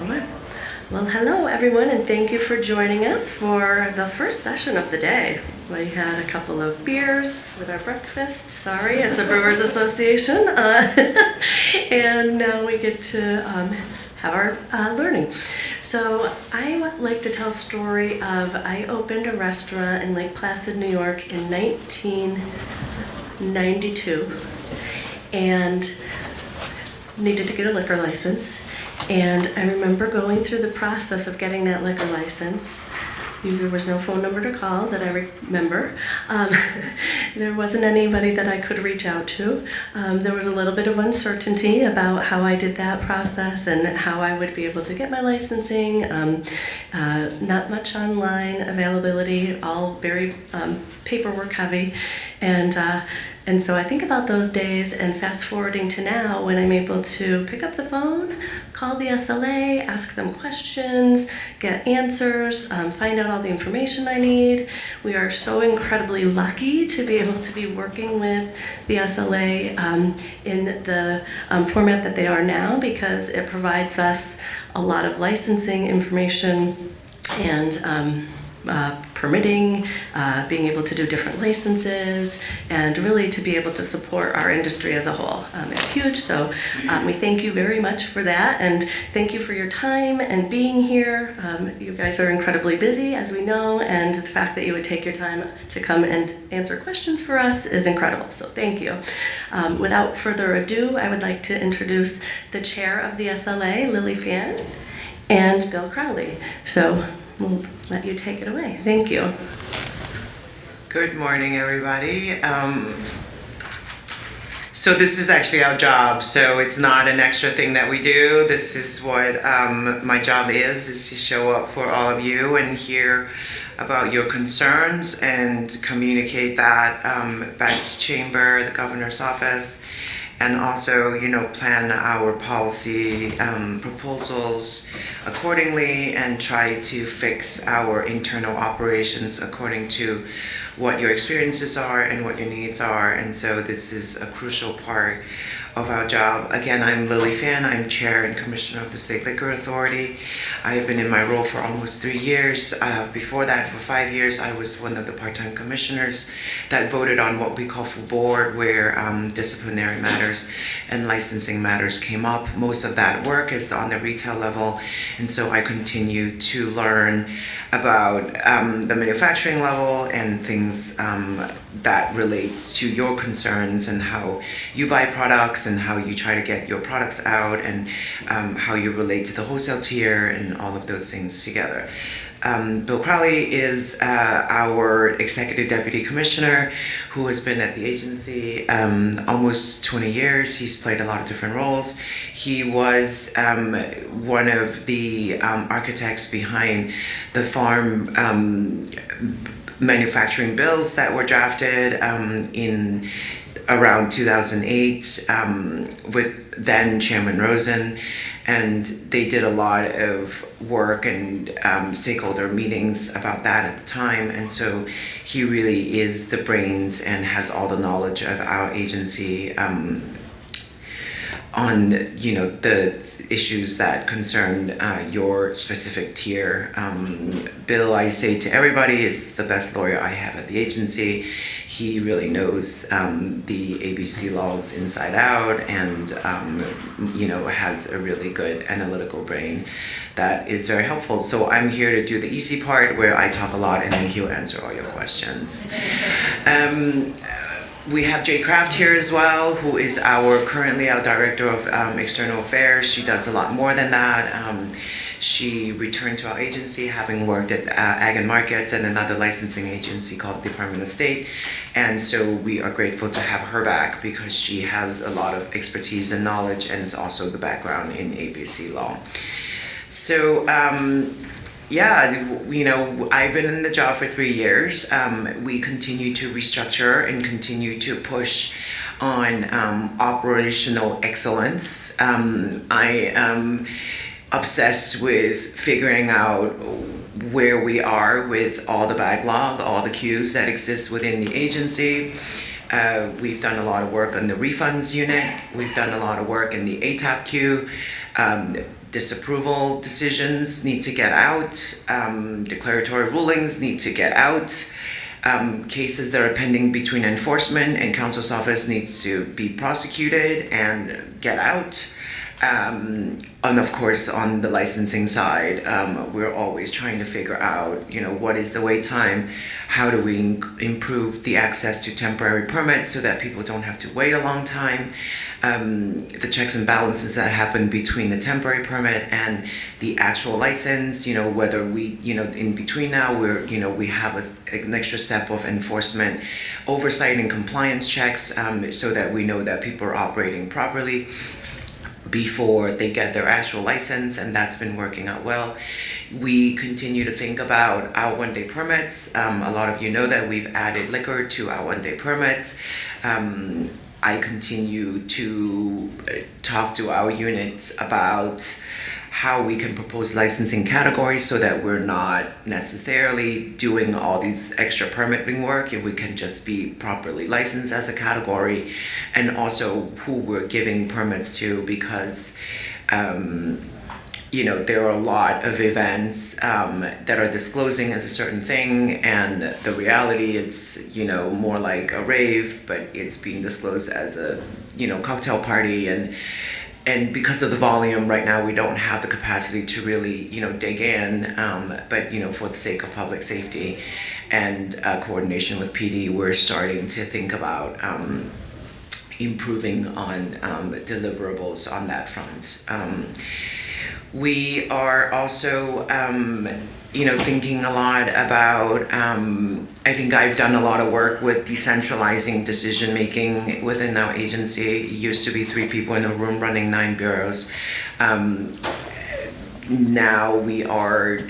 Okay. Well, hello everyone, and thank you for joining us for the first session of the day. We had a couple of beers with our breakfast. Sorry, it's a Brewers Association. And now we get to have our learning. So I would like to tell a story of I opened a restaurant in Lake Placid, New York in 1992 and needed to get a liquor license. And I remember going through the process of getting that liquor license. There was no phone number to call that I remember. There wasn't anybody that I could reach out to. There was a little bit of uncertainty about how I did that process and how I would be able to get my licensing. Not much online availability, all very paperwork heavy. And so I think about those days and fast forwarding to now when I'm able to pick up the phone, call the SLA, ask them questions, get answers, find out all the information I need. We are so incredibly lucky to be able to be working with the SLA in the format that they are now, because it provides us a lot of licensing information and permitting, being able to do different licenses, and really to be able to support our industry as a whole. It's huge, so we thank you very much for that, and thank you for your time and being here. You guys are incredibly busy, as we know, and the fact that you would take your time to come and answer questions for us is incredible, so thank you. Without further ado, I would like to introduce the chair of the SLA, Lily Fan, and Bill Crowley. So we'll let you take it away. Thank you. Good morning, everybody. So this is actually our job, so it's not an extra thing that we do. This is what my job is to show up for all of you and hear about your concerns and communicate that back to Chamber, the Governor's Office, and also, plan our policy proposals accordingly and try to fix our internal operations according to what your experiences are and what your needs are. And so this is a crucial part of our job. Again, I'm Lily Fan. I'm Chair and Commissioner of the State Liquor Authority. I have been in my role for almost 3 years. Before that, for 5 years, I was one of the part-time commissioners that voted on what we call full board, where disciplinary matters and licensing matters came up. Most of that work is on the retail level, and so I continue to learn about the manufacturing level and things that relates to your concerns and how you buy products and how you try to get your products out and how you relate to the wholesale tier and all of those things together. Bill Crowley is our Executive Deputy Commissioner who has been at the agency almost 20 years. He's played a lot of different roles. He was one of the architects behind the farm manufacturing bills that were drafted in around 2008 with then Chairman Rosen, and they did a lot of work and stakeholder meetings about that at the time. And so he really is the brains and has all the knowledge of our agency on the issues that concern your specific tier. Bill, I say to everybody, is the best lawyer I have at the agency. He really knows the ABC laws inside out, and has a really good analytical brain that is very helpful. So I'm here to do the easy part where I talk a lot and then he'll answer all your questions. We have Jay Kraft here as well, who is currently our Director of External Affairs. She does a lot more than that. She returned to our agency having worked at Ag and Markets and another licensing agency called the Department of State. And so we are grateful to have her back because she has a lot of expertise and knowledge, and it's also the background in ABC law. So, I've been in the job for 3 years. We continue to restructure and continue to push on operational excellence. I am obsessed with figuring out where we are with all the backlog, all the queues that exist within the agency. We've done a lot of work on the refunds unit. We've done a lot of work in the ATAP queue. disapproval decisions need to get out, declaratory rulings need to get out, cases that are pending between enforcement and counsel's office needs to be prosecuted and get out. And of course, on the licensing side, we're always trying to figure out, what is the wait time? How do we improve the access to temporary permits so that people don't have to wait a long time? The checks and balances that happen between the temporary permit and the actual license, whether we, in between now, we have an extra step of enforcement, oversight and compliance checks, so that we know that people are operating properly before they get their actual license, and that's been working out well. We continue to think about our one-day permits. A lot of you know that we've added liquor to our one-day permits. I continue to talk to our units about how we can propose licensing categories so that we're not necessarily doing all these extra permitting work, if we can just be properly licensed as a category, and also who we're giving permits to, because there are a lot of events that are disclosing as a certain thing, and the reality it's more like a rave, but it's being disclosed as a cocktail party, and because of the volume right now, we don't have the capacity to really, dig in. But for the sake of public safety and coordination with PD, we're starting to think about improving on deliverables on that front. We are also, thinking a lot about, I think I've done a lot of work with decentralizing decision making within our agency. It used to be 3 people in a room running 9 bureaus. Now we are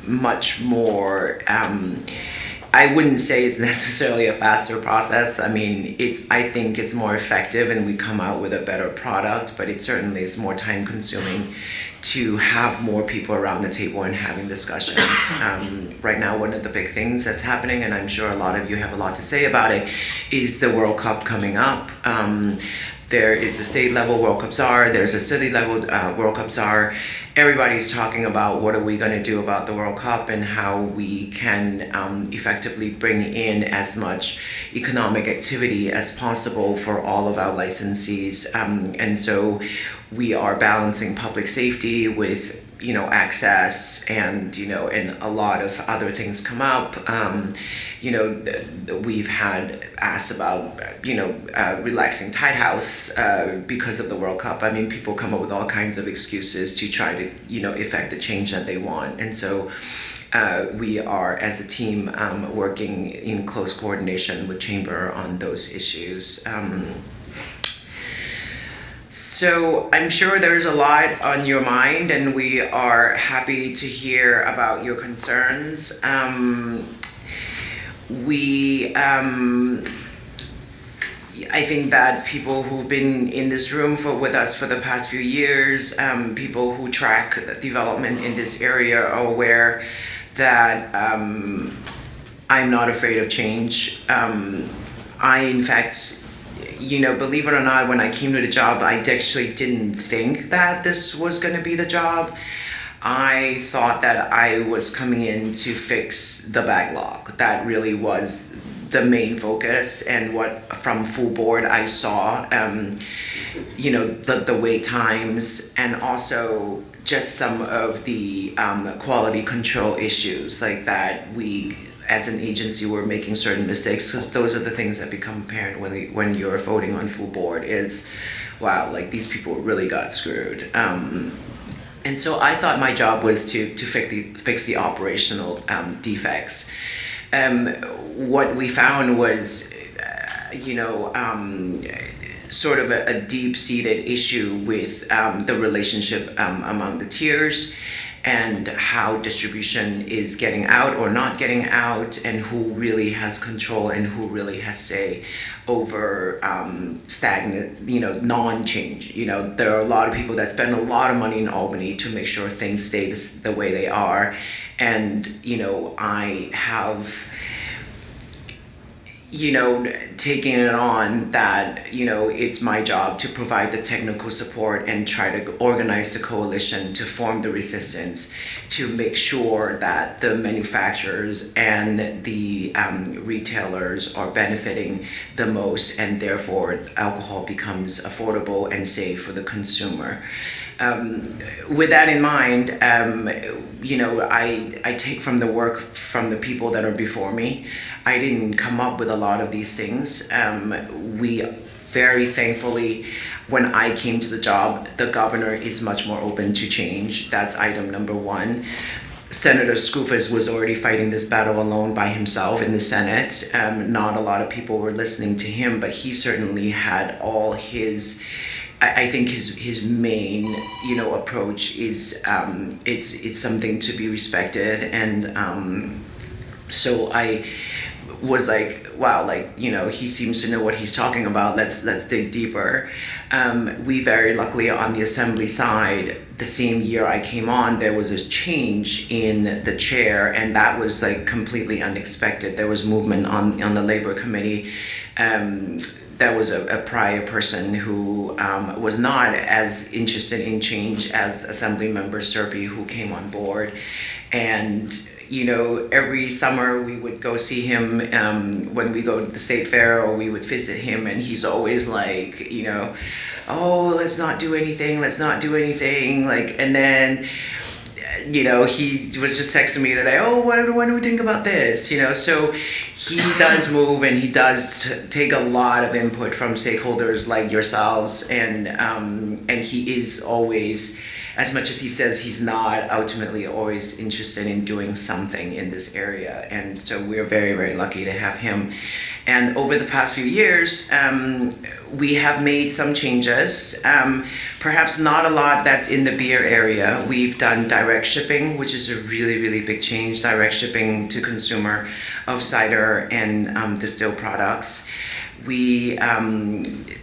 much more, I wouldn't say it's necessarily a faster process. I think it's more effective and we come out with a better product, but it certainly is more time consuming to have more people around the table and having discussions. Right now, one of the big things that's happening, and I'm sure a lot of you have a lot to say about it, is the World Cup coming up. There is a state level World Cup czar, there's a city level World Cup czar. Everybody's talking about what are we going to do about the World Cup and how we can effectively bring in as much economic activity as possible for all of our licensees. And so we are balancing public safety with access, and and a lot of other things come up. We've had asked about relaxing tight house because of the World Cup. People come up with all kinds of excuses to try to effect the change that they want, and so we are as a team working in close coordination with Chamber on those issues. So I'm sure there's a lot on your mind, and we are happy to hear about your concerns. I think that people who've been in this room with us for the past few years, people who track development in this area are aware that I'm not afraid of change. In fact, believe it or not, when I came to the job, I actually didn't think that this was going to be the job. I thought that I was coming in to fix the backlog. That really was the main focus, and what from full board I saw, the wait times, and also just some of the quality control issues, like that we as an agency were making certain mistakes, because those are the things that become apparent when you're voting on full board is, wow, like these people really got screwed. And so I thought my job was to fix the operational defects. What we found was, sort of a deep-seated issue with the relationship among the tiers, and how distribution is getting out or not getting out, and who really has control and who really has say over stagnant, non-change. There are a lot of people that spend a lot of money in Albany to make sure things stay the way they are, and I have taking it on that, it's my job to provide the technical support and try to organize the coalition to form the resistance to make sure that the manufacturers and the retailers are benefiting the most, and therefore alcohol becomes affordable and safe for the consumer. With that in mind, I take from the work from the people that are before me. I didn't come up with a lot of these things. We very thankfully, when I came to the job, the governor is much more open to change. That's item number one. Senator Skoufis was already fighting this battle alone by himself in the Senate. Not a lot of people were listening to him, but he certainly had all his. I think his main approach is it's something to be respected, and so I was like, wow, he seems to know what he's talking about. Let's dig deeper. We very luckily on the assembly side, the same year I came on, there was a change in the chair, and that was completely unexpected. There was movement on the labor committee. There was a prior person who was not as interested in change as Assemblymember Serpy, who came on board. And every summer we would go see him when we go to the state fair, or we would visit him, and he's always oh, let's not do anything, and then he was just texting me today, oh, when do we think about this? So he does move, and he does take a lot of input from stakeholders like yourselves, and he is always, as much as he says he's not, ultimately always interested in doing something in this area. And so we're very, very lucky to have him. And over the past few years, we have made some changes. Perhaps not a lot that's in the beer area. We've done direct shipping, which is a really, really big change, direct shipping to consumer of cider and distilled products. We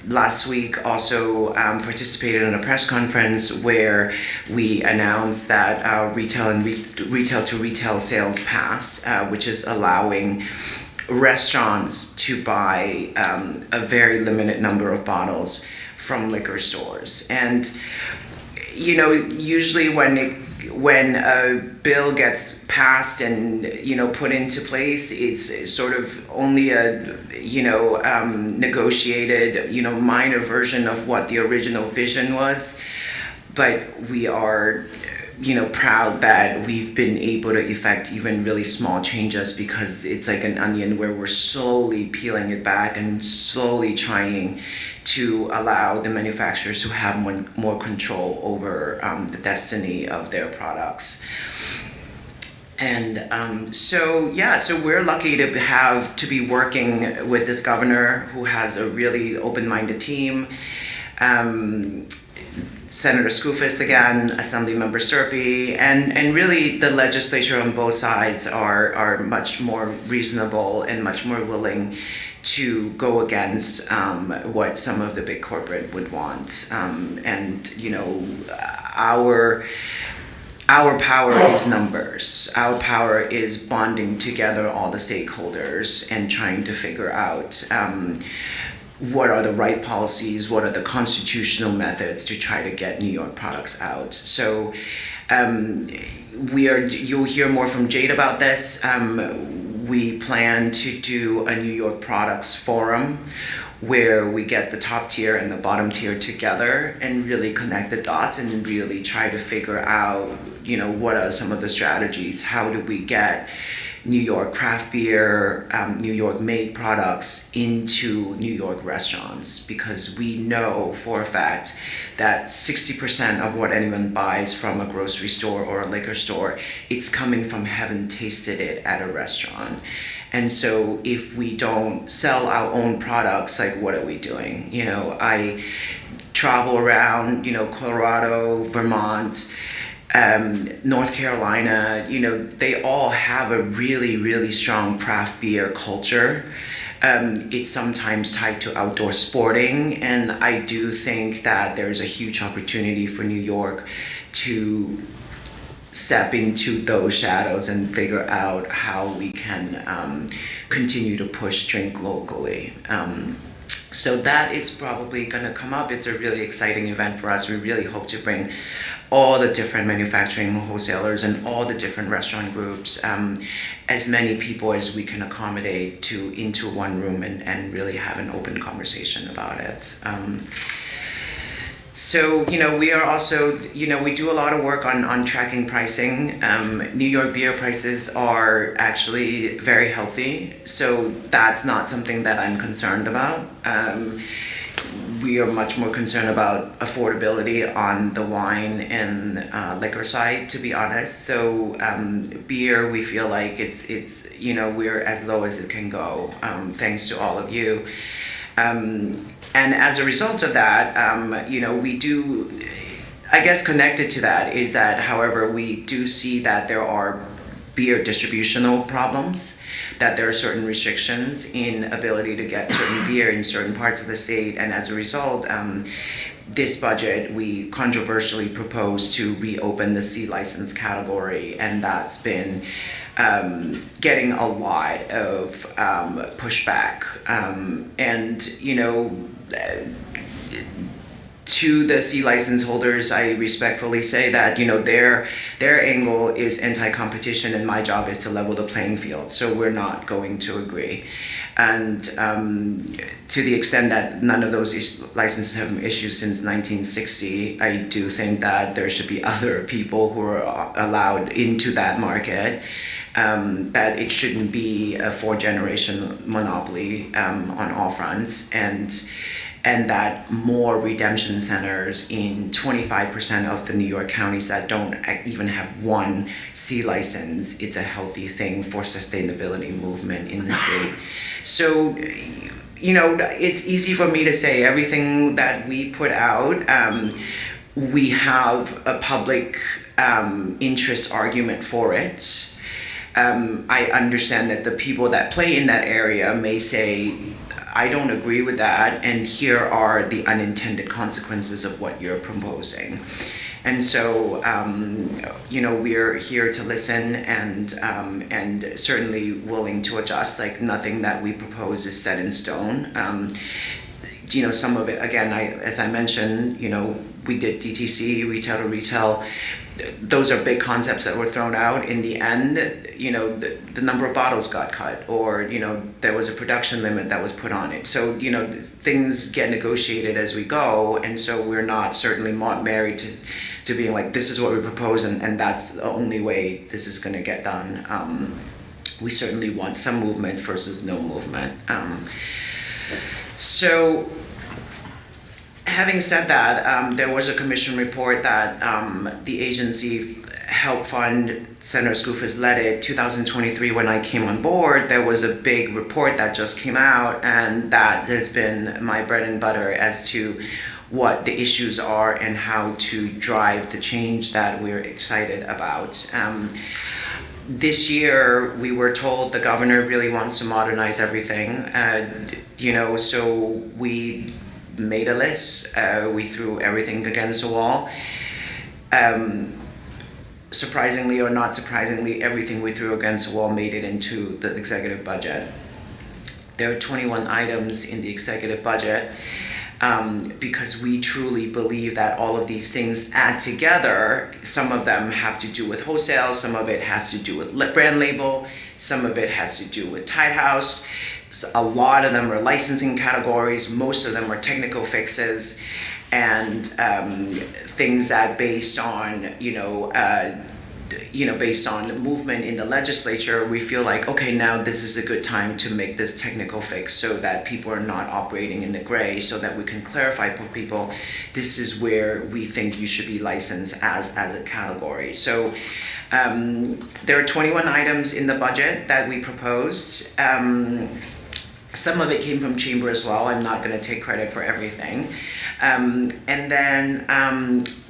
last week also participated in a press conference where we announced that our retail to retail sales pass, which is allowing restaurants to buy a very limited number of bottles from liquor stores. And usually when a bill gets passed and put into place, it's sort of only a negotiated minor version of what the original vision was. But we are proud that we've been able to effect even really small changes, because it's like an onion where we're slowly peeling it back and slowly trying to allow the manufacturers to have more control over the destiny of their products. And so we're lucky to be working with this governor who has a really open-minded team. Senator Skoufis again, Assemblymember Serpy, and really the legislature on both sides are much more reasonable and much more willing to go against what some of the big corporate would want. Our power is numbers. Our power is bonding together all the stakeholders and trying to figure out what are the right policies, what are the constitutional methods to try to get New York products out. So you'll hear more from Jade about this. We plan to do a New York products forum where we get the top tier and the bottom tier together and really connect the dots and really try to figure out, what are some of the strategies? How do we get New York craft beer, New York made products into New York restaurants? Because we know for a fact that 60% of what anyone buys from a grocery store or a liquor store, it's coming from having tasted it at a restaurant. And so if we don't sell our own products, what are we doing? I travel around, Colorado, Vermont, North Carolina, they all have a really, really strong craft beer culture. It's sometimes tied to outdoor sporting, and I do think that there's a huge opportunity for New York to step into those shadows and figure out how we can continue to push drink locally. So that is probably going to come up. It's a really exciting event for us. We really hope to bring all the different manufacturing wholesalers and all the different restaurant groups, as many people as we can accommodate into one room and really have an open conversation about it. So, we are also, we do a lot of work on tracking pricing. New York beer prices are actually very healthy, so that's not something that I'm concerned about. We are much more concerned about affordability on the wine and liquor side, to be honest. So beer, we feel like it's we're as low as it can go, thanks to all of you. And as a result of that, we do, I guess connected to that is that, however, we do see that there are beer distributional problems, that there are certain restrictions in ability to get certain beer in certain parts of the state. And as a result, this budget, we controversially proposed to reopen the C license category, and that's been getting a lot of pushback. To the C license holders, I respectfully say that their angle is anti-competition, and my job is to level the playing field. So we're not going to agree. And to the extent that none of those licenses have been issued since 1960, I do think that there should be other people who are allowed into that market. That it shouldn't be a 4-generation monopoly on all fronts, and that more redemption centers in 25% of the New York counties that don't even have one C license, it's a healthy thing for sustainability movement in the state. So, it's easy for me to say everything that we put out, we have a public interest argument for it. I understand that the people that play in that area may say, I don't agree with that, and here are the unintended consequences of what you're proposing. And so, we're here to listen and certainly willing to adjust. Like, nothing that we propose is set in stone. Some of it, again, as I mentioned, we did DTC, retail to retail. Those are big concepts that were thrown out. In the end, the number of bottles got cut, or, there was a production limit that was put on it. So, things get negotiated as we go. And so we're not certainly married to being like, this is what we propose, and that's the only way this is going to get done. We certainly want some movement versus no movement. So, having said that, there was a commission report that the agency helped fund. Senator Skoufis led it. 2023, when I came on board, there was a big report that just came out, and that has been my bread and butter as to what the issues are and how to drive the change that we're excited about. This year, we were told the governor really wants to modernize everything, so we made a list. We threw everything against the wall. Surprisingly or not surprisingly, everything we threw against the wall made it into the executive budget. There are 21 items in the executive budget because we truly believe that all of these things add together. Some of them have to do with wholesale, some of it has to do with brand label, some of it has to do with Tide House. So a lot of them are licensing categories, most of them are technical fixes, and things that based on based on the movement in the legislature, we feel like, okay, now this is a good time to make this technical fix so that people are not operating in the gray, so that we can clarify for people, this is where we think you should be licensed as a category. So there are 21 items in the budget that we proposed. Some of it came from Chamber as well. I'm not going to take credit for everything. And then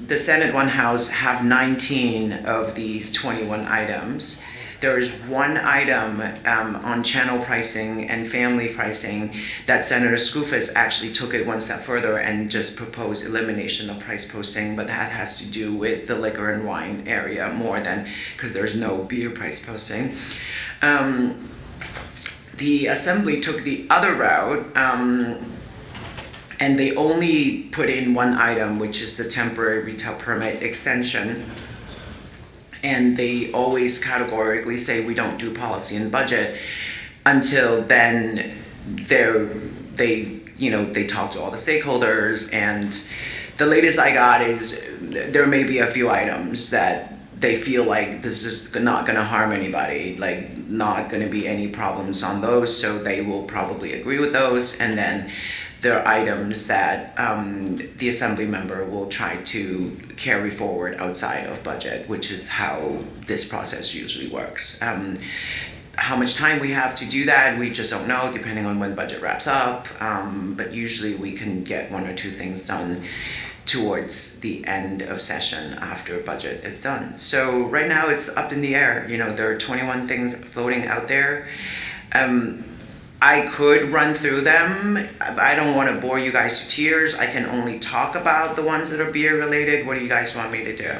the Senate One House have 19 of these 21 items. there is one item on channel pricing and family pricing that Senator Skoufis actually took it one step further and just proposed elimination of price posting, but that has to do with the liquor and wine area more than, because there's no beer price posting. The Assembly took the other route, and they only put in one item, which is the temporary retail permit extension. And they always categorically say we don't do policy and budget until then. They talk to all the stakeholders, and the latest I got is there may be a few items that they feel like this is not going to harm anybody, like not going to be any problems on those, so they will probably agree with those. And then there are items that the Assembly member will try to carry forward outside of budget, which is how this process usually works. How much time we have to do that, we just don't know, depending on when budget wraps up. But usually we can get one or two things done towards the end of session after budget is done. So right now it's up in the air. There are 21 things floating out there. I could run through them. I don't want to bore you guys to tears. I can only talk about the ones that are beer related. What do you guys want me to do?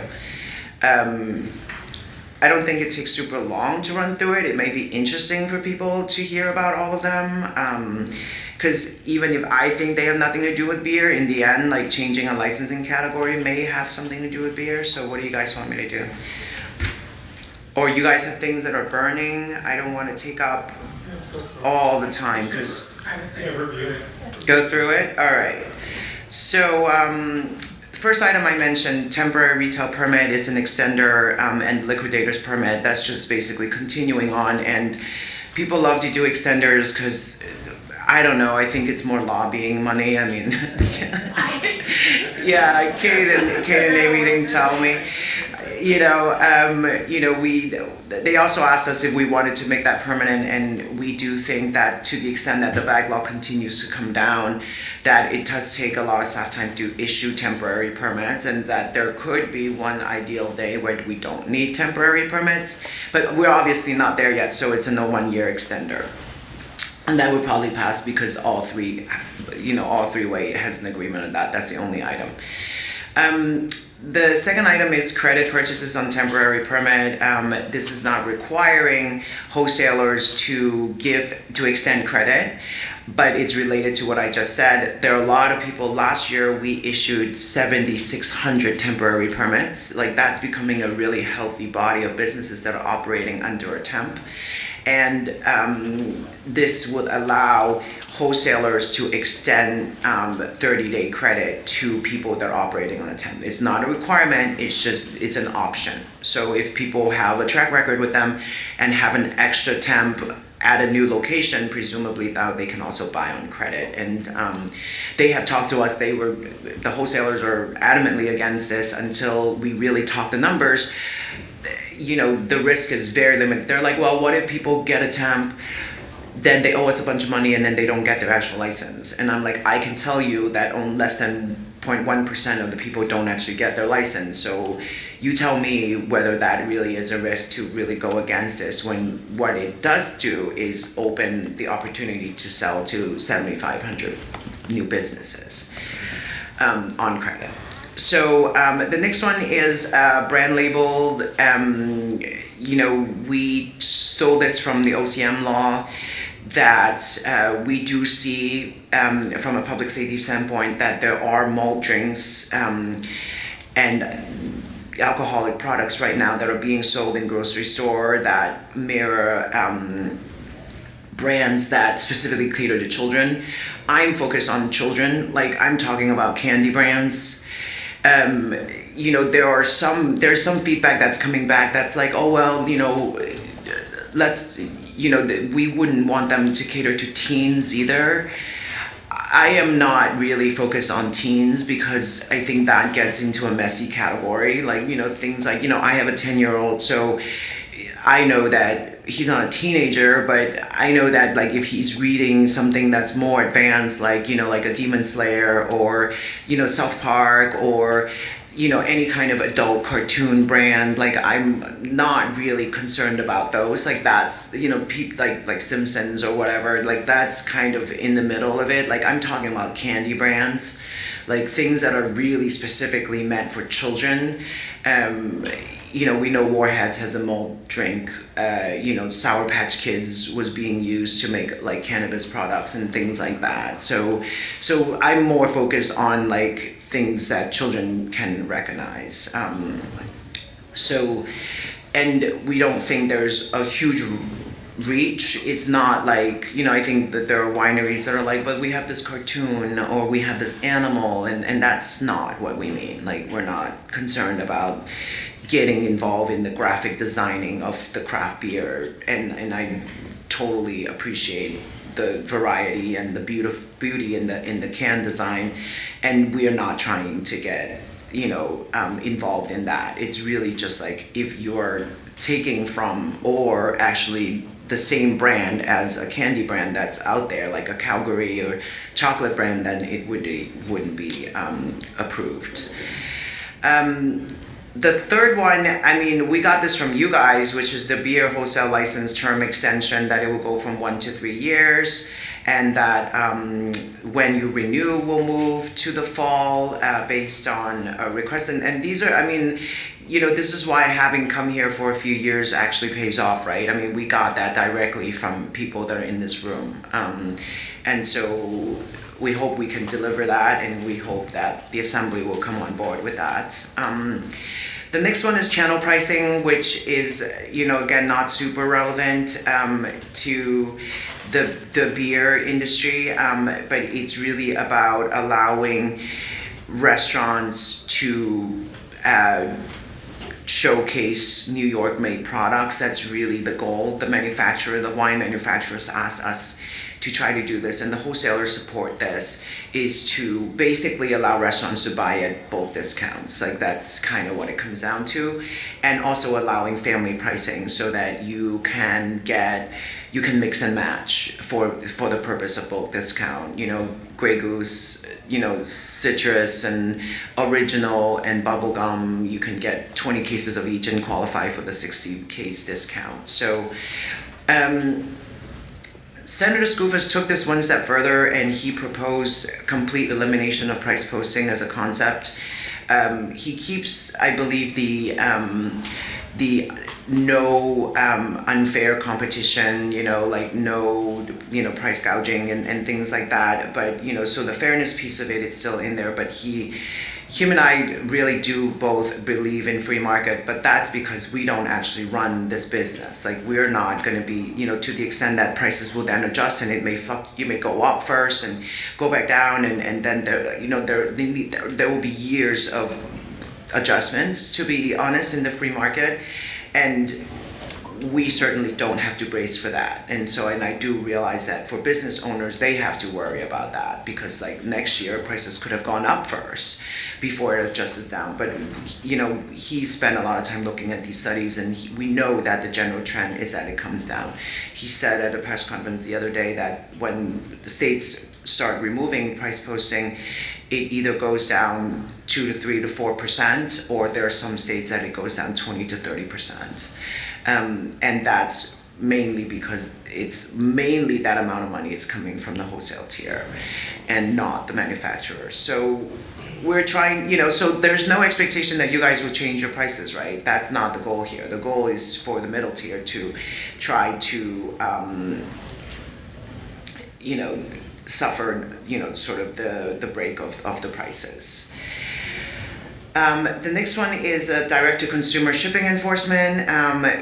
I don't think it takes super long to run through it. It may be interesting for people to hear about all of them. Because even if I think they have nothing to do with beer, in the end, like changing a licensing category may have something to do with beer. So what do you guys want me to do? Or you guys have things that are burning? I don't want to take up all the time because go through it. All right. So first item I mentioned, temporary retail permit, is an extender and liquidator's permit. That's just basically continuing on, and people love to do extenders because I don't know. I think it's more lobbying money. I mean, yeah, Kate and Amy didn't tell me. They also asked us if we wanted to make that permanent, and we do think that to the extent that the backlog continues to come down, that it does take a lot of staff time to issue temporary permits, and that there could be one ideal day where we don't need temporary permits, but we're obviously not there yet, so it's in a 1-year extender. And that would probably pass because all three-way has an agreement on that. That's the only item. The second item is credit purchases on temporary permit. This is not requiring wholesalers to extend credit, but it's related to what I just said. There are a lot of people. Last year we issued 7,600 temporary permits. Like, that's becoming a really healthy body of businesses that are operating under a temp. And this would allow wholesalers to extend 30-day credit to people that are operating on a temp. It's not a requirement, it's an option. So if people have a track record with them and have an extra temp at a new location, presumably now they can also buy on credit. And they have talked to us, the wholesalers are adamantly against this until we really talk the numbers. The risk is very limited. They're like, well, what if people get a temp, then they owe us a bunch of money and then they don't get their actual license? And I'm like, I can tell you that on less than 0.1% of the people don't actually get their license. So you tell me whether that really is a risk to really go against this, when what it does do is open the opportunity to sell to 7,500 new businesses on credit. So the next one is brand labeled. We stole this from the OCM law, that we do see from a public safety standpoint that there are malt drinks and alcoholic products right now that are being sold in grocery store that mirror brands that specifically cater to children. I'm focused on children. Like, I'm talking about candy brands. There's some feedback that's coming back that's like, oh, well, we wouldn't want them to cater to teens either. I am not really focused on teens because I think that gets into a messy category. Like, things like, I have a 10-year-old, so I know that he's not a teenager, but I know that, like, if he's reading something that's more advanced, like, like a Demon Slayer or, South Park, or, any kind of adult cartoon brand, like I'm not really concerned about those. Like that's, like Simpsons or whatever, like that's kind of in the middle of it. Like I'm talking about candy brands, like things that are really specifically meant for children. We know Warheads has a malt drink. Sour Patch Kids was being used to make like cannabis products and things like that. So I'm more focused on like things that children can recognize. And we don't think there's a huge reach. It's not like, I think that there are wineries that are like, but we have this cartoon or we have this animal, and that's not what we mean. Like, we're not concerned about getting involved in the graphic designing of the craft beer, and I totally appreciate the variety and the beauty in the can design, and we are not trying to get involved in that. It's really just like if you're taking from or actually the same brand as a candy brand that's out there, like a Calgary or chocolate brand, then it wouldn't be approved. The third one, we got this from you guys, which is the beer wholesale license term extension, that it will go from 1 to 3 years, and that when you renew, will move to the fall based on a request. And these are, this is why having come here for a few years actually pays off, right? We got that directly from people that are in this room. And so we hope we can deliver that, and we hope that the Assembly will come on board with that. The next one is channel pricing, which is, again, not super relevant to the beer industry, but it's really about allowing restaurants to showcase New York-made products. That's really the goal. The wine manufacturers ask us to try to do this, and the wholesalers support this, is to basically allow restaurants to buy at bulk discounts. Like that's kind of what it comes down to. And also allowing family pricing so that you can mix and match for the purpose of bulk discount. Grey Goose, citrus and original and bubblegum, you can get 20 cases of each and qualify for the 60 case discount. So Senator Skoufis took this one step further, and he proposed complete elimination of price posting as a concept. He keeps, I believe, the no unfair competition, like no, price gouging and things like that. But, so the fairness piece of it is still in there, but him and I really do both believe in free market, but that's because we don't actually run this business. Like we're not going to be, to the extent that prices will then adjust, and you may go up first and go back down, and then there will be years of adjustments, to be honest, in the free market, and we certainly don't have to brace for that. And I do realize that for business owners, they have to worry about that, because like next year prices could have gone up first before it adjusts down. But he spent a lot of time looking at these studies, and we know that the general trend is that it comes down. He said at a press conference the other day that when the states start removing price posting, it either goes down 2 to 3 to 4%, or there are some states that it goes down 20 to 30%. And that's mainly because it's mainly that amount of money is coming from the wholesale tier and not the manufacturers. So we're trying, so there's no expectation that you guys will change your prices, right? That's not the goal here. The goal is for the middle tier to try to, suffer, sort of the break of the prices. The next one is direct-to-consumer shipping enforcement,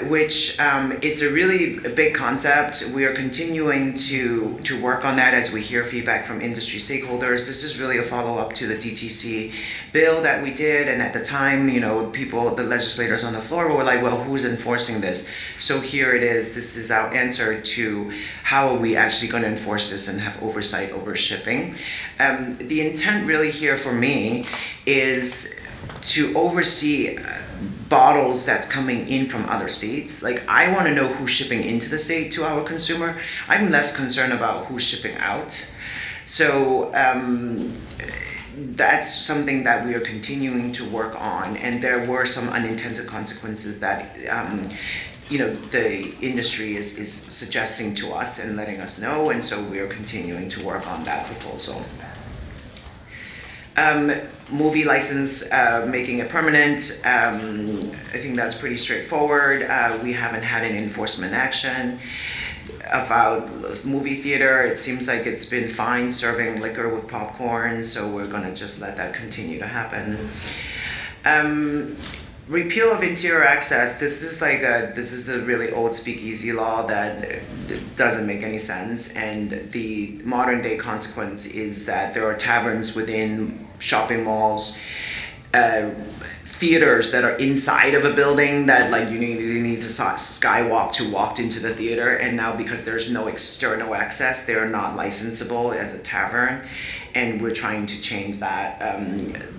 which it's a really big concept. We are continuing to work on that as we hear feedback from industry stakeholders. This is really a follow-up to the DTC bill that we did, and at the time, the legislators on the floor were like, well, who's enforcing this? So here it is. This is our answer to how are we actually going to enforce this and have oversight over shipping. The intent really here for me is to oversee bottles that's coming in from other states. Like I want to know who's shipping into the state to our consumer. I'm less concerned about who's shipping out. So that's something that we are continuing to work on, and there were some unintended consequences that the industry is suggesting to us and letting us know, and so we are continuing to work on that proposal. Movie license, making it permanent, I think that's pretty straightforward. We haven't had an enforcement action. About movie theater, it seems like it's been fine serving liquor with popcorn, so we're gonna just let that continue to happen. Repeal of interior access, this is the really old speakeasy law that doesn't make any sense, and the modern day consequence is that there are taverns within shopping malls, theaters that are inside of a building that like you need to skywalk to walk into the theater, and now because there's no external access, they're not licensable as a tavern, and we're trying to change that.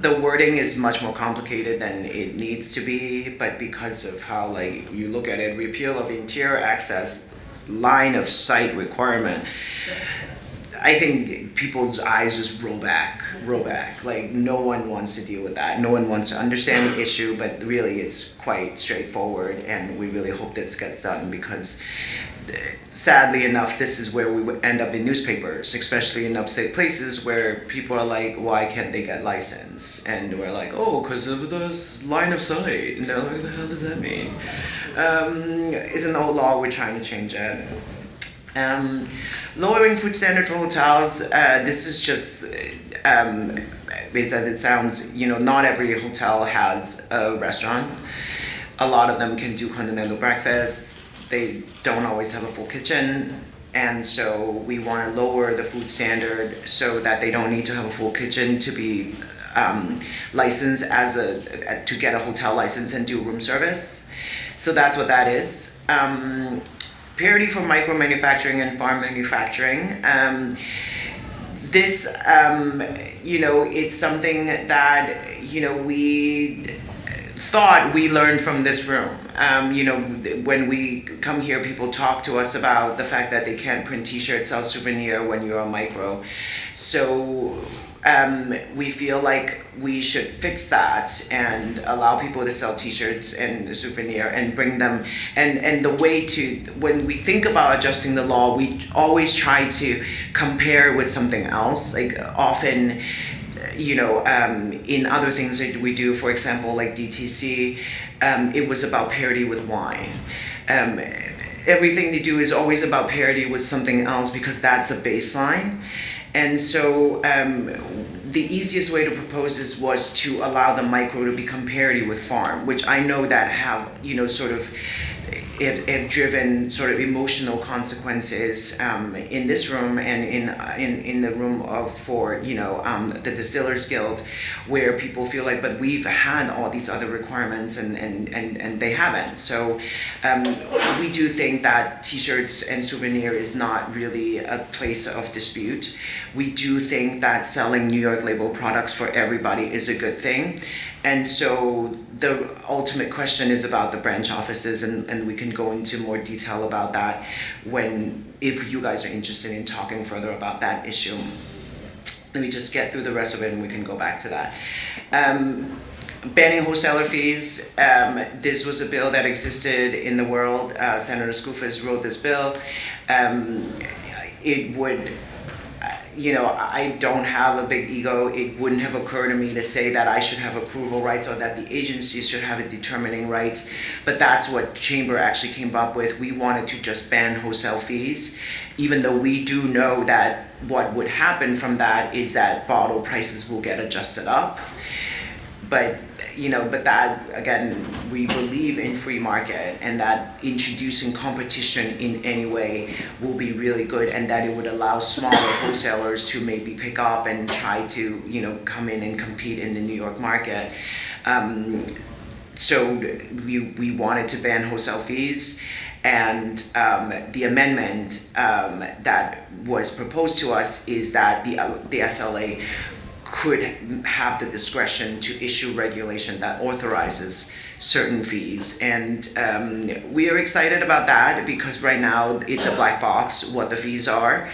The wording is much more complicated than it needs to be, but because of how like you look at it, repeal of interior access, line of sight requirement, I think people's eyes just roll back. Like no one wants to deal with that. No one wants to understand the issue, but really it's quite straightforward, and we really hope this gets done because sadly enough, this is where we would end up in newspapers, especially in upstate places where people are like, why can't they get license? And we're like, oh, because of the line of sight. And they're like, what the hell does that mean? It's an old law, we're trying to change it. Lowering food standard for hotels, this is just, as it sounds, not every hotel has a restaurant. A lot of them can do continental breakfast. They don't always have a full kitchen, and so we want to lower the food standard so that they don't need to have a full kitchen to be licensed to get a hotel license and do room service. So that's what that is. Parity for micro manufacturing and farm manufacturing. This, it's something that, we thought we learned from this room. When we come here, people talk to us about the fact that they can't print t-shirts, sell souvenir when you're a micro. So we feel like we should fix that and allow people to sell t-shirts and souvenir and bring them, and the way to, when we think about adjusting the law, we always try to compare with something else. Like often, in other things that we do, for example, like DTC, it was about parity with wine. Everything they do is always about parity with something else because that's a baseline. And so the easiest way to propose this was to allow the micro to become parity with farm, which I know that have, it driven sort of emotional consequences in this room and in the room for the Distillers Guild, where people feel like, but we've had all these other requirements and they haven't. So we do think that t-shirts and souvenir is not really a place of dispute. We do think that selling New York label products for everybody is a good thing. And so the ultimate question is about the branch offices, and we can go into more detail about that if you guys are interested in talking further about that issue. Let me just get through the rest of it and we can go back to that. Banning wholesaler fees. This was a bill that existed in the world. Senator Skoufis wrote this bill. It would, I don't have a big ego. It wouldn't have occurred to me to say that I should have approval rights or that the agencies should have a determining right, but that's what Chamber actually came up with. We wanted to just ban wholesale fees, even though we do know that what would happen from that is that bottle prices will get adjusted up. But that, again, we believe in free market, and that introducing competition in any way will be really good, and that it would allow smaller wholesalers to maybe pick up and try to, come in and compete in the New York market. So we wanted to ban wholesale fees, and the amendment that was proposed to us is that the SLA could have the discretion to issue regulation that authorizes certain fees. And we are excited about that because right now it's a black box what the fees are.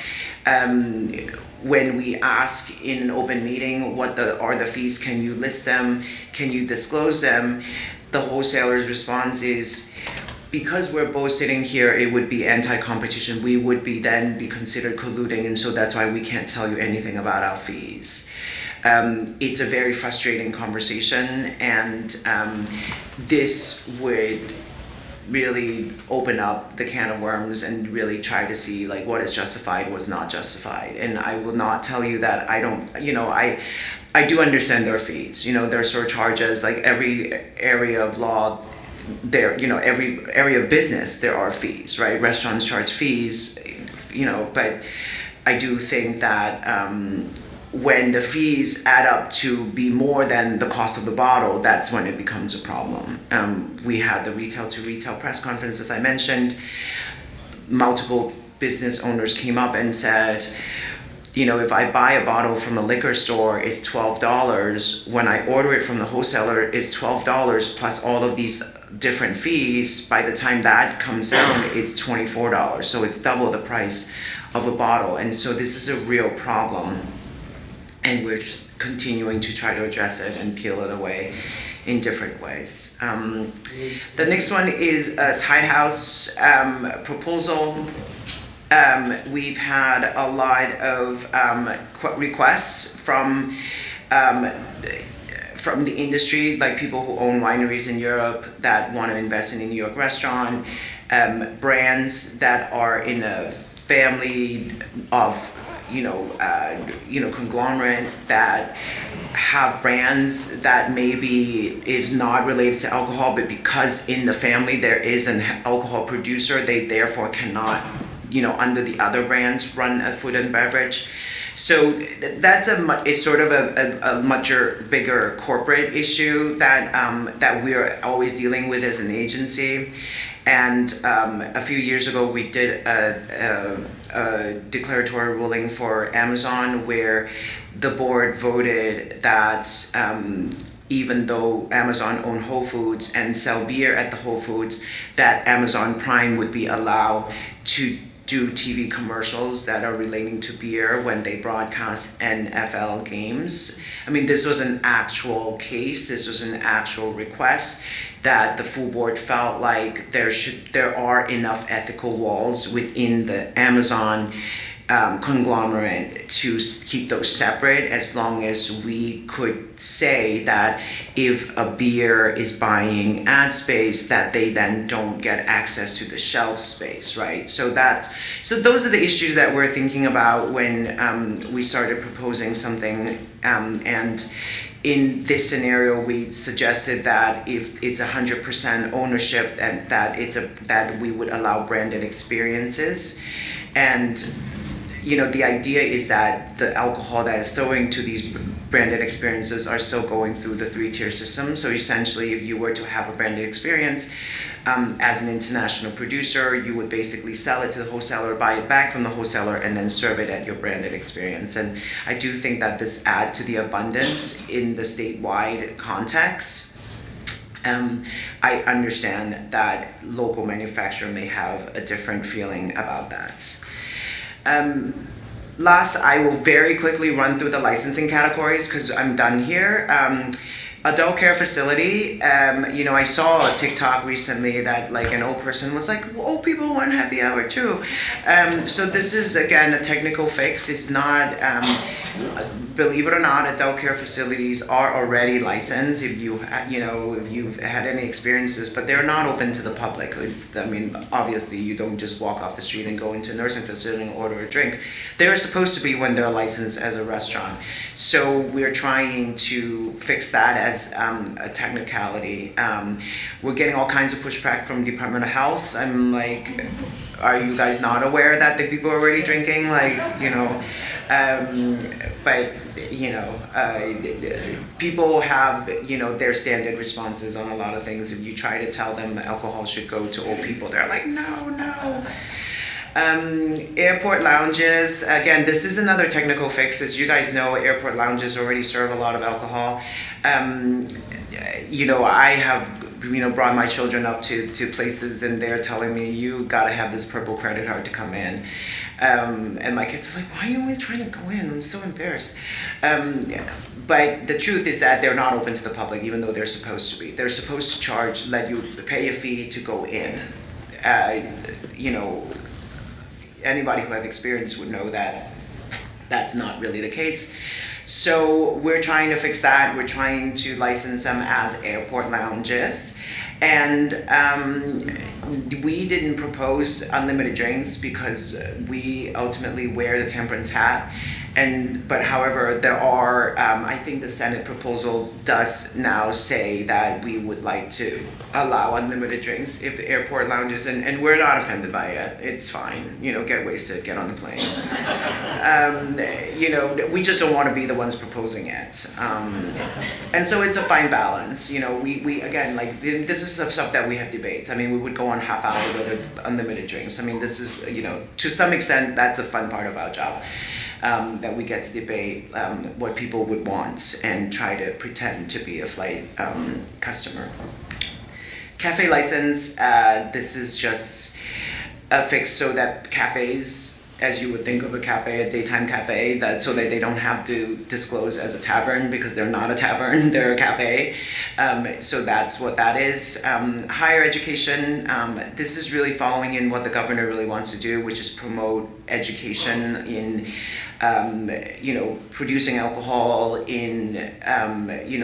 when we ask in an open meeting what are the fees, can you list them, can you disclose them, the wholesaler's response is, because we're both sitting here, it would be anti-competition. We would then be considered colluding, and so that's why we can't tell you anything about our fees. It's a very frustrating conversation, and this would really open up the can of worms and really try to see like what is justified, what's not justified. And I will not tell you that I don't, I do understand their fees. Their surcharges, like every area of law, every area of business, there are fees, right? Restaurants charge fees, but I do think that when the fees add up to be more than the cost of the bottle, that's when it becomes a problem. We had the retail to retail press conference, as I mentioned. Multiple business owners came up and said, if I buy a bottle from a liquor store, it's $12. When I order it from the wholesaler, it's $12 plus all of these different fees. By the time that comes down, it's $24. So it's double the price of a bottle. And so this is a real problem. And we're just continuing to try to address it and peel it away in different ways. The next one is a Tide House proposal. We've had a lot of requests from the industry, like people who own wineries in Europe that want to invest in a New York restaurant, brands that are in a family of conglomerate that have brands that maybe is not related to alcohol, but because in the family there is an alcohol producer, they therefore cannot, under the other brands, run a food and beverage. So that's it's sort of a much bigger corporate issue that we're always dealing with as an agency. And a few years ago, we did a declaratory ruling for Amazon where the board voted that even though Amazon own Whole Foods and sell beer at the Whole Foods, that Amazon Prime would be allowed to do TV commercials that are relating to beer when they broadcast NFL games. I mean, this was an actual case. This was an actual request that the full board felt like there are enough ethical walls within the Amazon conglomerate to keep those separate, as long as we could say that if a beer is buying ad space, that they then don't get access to the shelf space, right? So those are the issues that we're thinking about when we started proposing something, and in this scenario, we suggested that if it's 100% ownership, and that we would allow branded experiences. And the idea is that the alcohol that is flowing to these branded experiences are still going through the 3-tier system. So essentially, if you were to have a branded experience as an international producer, you would basically sell it to the wholesaler, buy it back from the wholesaler, and then serve it at your branded experience. And I do think that this adds to the abundance in the statewide context. I understand that local manufacturer may have a different feeling about that. Last, I will very quickly run through the licensing categories because I'm done here. Adult care facility, I saw a TikTok recently that like an old person was like, well, old people want happy hour too. So this is, again, a technical fix. It's not, believe it or not, adult care facilities are already licensed if you've had any experiences, but they're not open to the public. Obviously you don't just walk off the street and go into a nursing facility and order a drink. They're supposed to be when they're licensed as a restaurant. So we're trying to fix that as a technicality. We're getting all kinds of pushback from Department of Health. I'm like, are you guys not aware that the people are already drinking? People have, their standard responses on a lot of things. If you try to tell them alcohol should go to old people, they're like, no. Airport lounges, again, this is another technical fix. As you guys know, airport lounges already serve a lot of alcohol. I have brought my children up to places, and they're telling me, you gotta have this purple credit card to come in. And my kids are like, why are you only trying to go in? I'm so embarrassed. But the truth is that they're not open to the public, even though they're supposed to be. They're supposed to let you pay a fee to go in. Anybody who have experience would know that that's not really the case. So we're trying to fix that. We're trying to license them as airport lounges. And we didn't propose unlimited drinks because we ultimately wear the temperance hat. But however, there are, I think the Senate proposal does now say that we would like to allow unlimited drinks if the airport lounges, and we're not offended by it. It's fine, get wasted, get on the plane. We just don't want to be the ones proposing it. And so it's a fine balance. We again, this is stuff that we have debates. I mean, we would go on half hour with unlimited drinks. I mean, this is, to some extent, that's a fun part of our job. That we get to debate what people would want and try to pretend to be a flight customer. Cafe license, this is just a fix so that cafes, as you would think of a cafe, a daytime cafe, so that they don't have to disclose as a tavern, because they're not a tavern, they're a cafe. So that's what that is. Higher education, this is really following in what the governor really wants to do, which is promote education in producing alcohol in,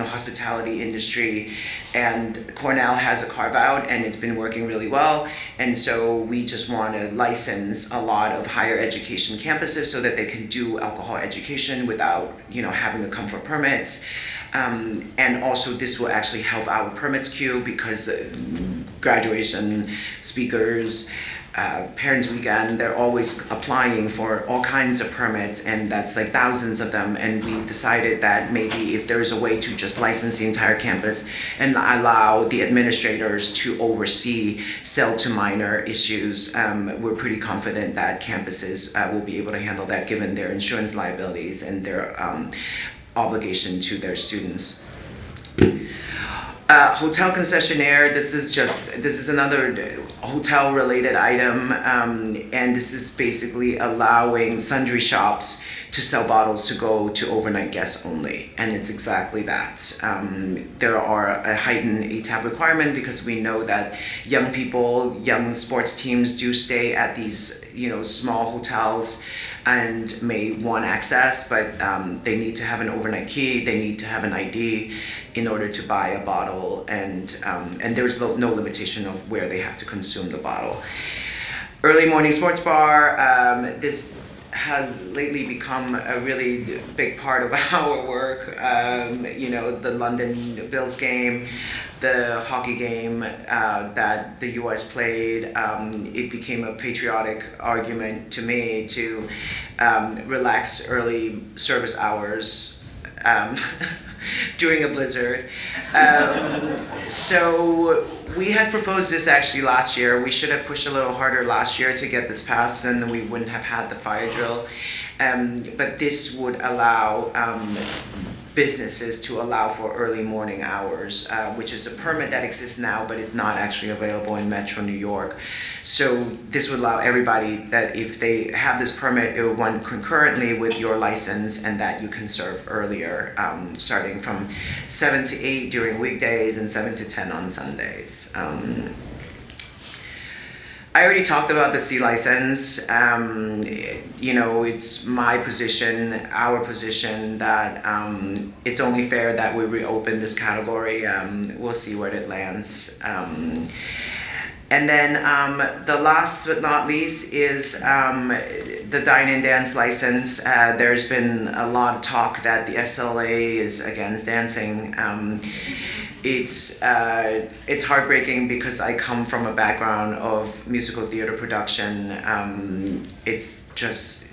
hospitality industry. And Cornell has a carve out, and it's been working really well. And so we just want to license a lot of higher education campuses so that they can do alcohol education without, having to come for permits. And also this will actually help our permits queue, because graduation, speakers, Parents Weekend, they're always applying for all kinds of permits, and that's like thousands of them. And we decided that maybe if there's a way to just license the entire campus and allow the administrators to oversee sell to minor issues, we're pretty confident that campuses will be able to handle that, given their insurance liabilities and their obligation to their students. Hotel concessionaire, this is another hotel related item, and this is basically allowing sundry shops to sell bottles to go to overnight guests only, and it's exactly that. There are a heightened ATAP requirement, because we know that young sports teams do stay at these small hotels and may want access, but they need to have an overnight key, they need to have an ID in order to buy a bottle, and there's no limitation of where they have to consume the bottle. Early morning sports bar, this has lately become a really big part of our work. The London Bills game, the hockey game that the US played, it became a patriotic argument to me to relax early service hours during a blizzard. So we had proposed this actually last year. We should have pushed a little harder last year to get this passed, and then we wouldn't have had the fire drill. But this would allow businesses to allow for early morning hours, which is a permit that exists now, but it's not actually available in Metro New York. So this would allow everybody that if they have this permit, it will run concurrently with your license, and that you can serve earlier, starting from 7 to 8 during weekdays and 7 to 10 on Sundays. I already talked about the C license. It's my position, our position, that it's only fair that we reopen this category. We'll see where it lands. And then the last but not least is the Dine and Dance license. There's been a lot of talk that the SLA is against dancing. It's heartbreaking, because I come from a background of musical theater production. It's just,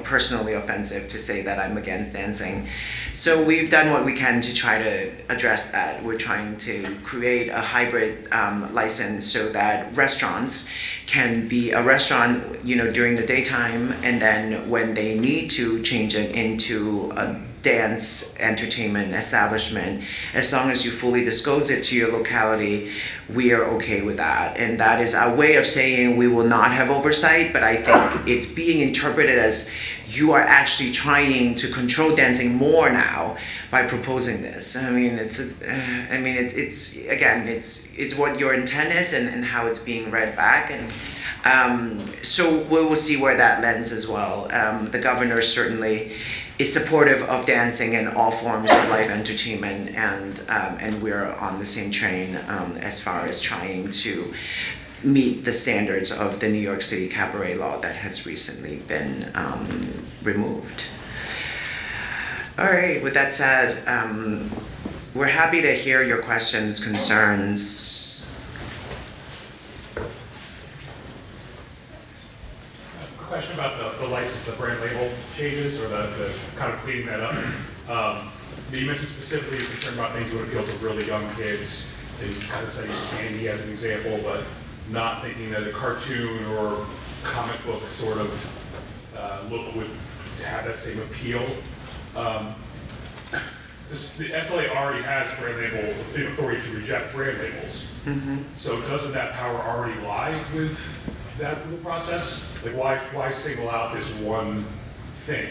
personally offensive to say that I'm against dancing. So we've done what we can to try to address that. We're trying to create a hybrid license so that restaurants can be a restaurant, during the daytime, and then when they need to change it into a dance entertainment establishment, as long as you fully disclose it to your locality, we are okay with that. And that is our way of saying we will not have oversight, but I think it's being interpreted as you are actually trying to control dancing more now by proposing this. I mean, it's again, it's what your intent is and how it's being read back, and so we will see where that lends as well. The governor certainly is supportive of dancing and all forms of live entertainment, and we're on the same train as far as trying to meet the standards of the New York City cabaret law that has recently been removed. All right, with that said, we're happy to hear your questions, concerns. A question about the license, the brand label changes, or the kind of cleaning that up. You mentioned specifically you're concerned about things that would appeal to really young kids, and you kind of said candy as an example, but not thinking that a cartoon or comic book sort of look would have that same appeal. The SLA already has brand label, the authority to reject brand labels. Mm-hmm. So doesn't that power already lie with that approval process? Like why single out this one thing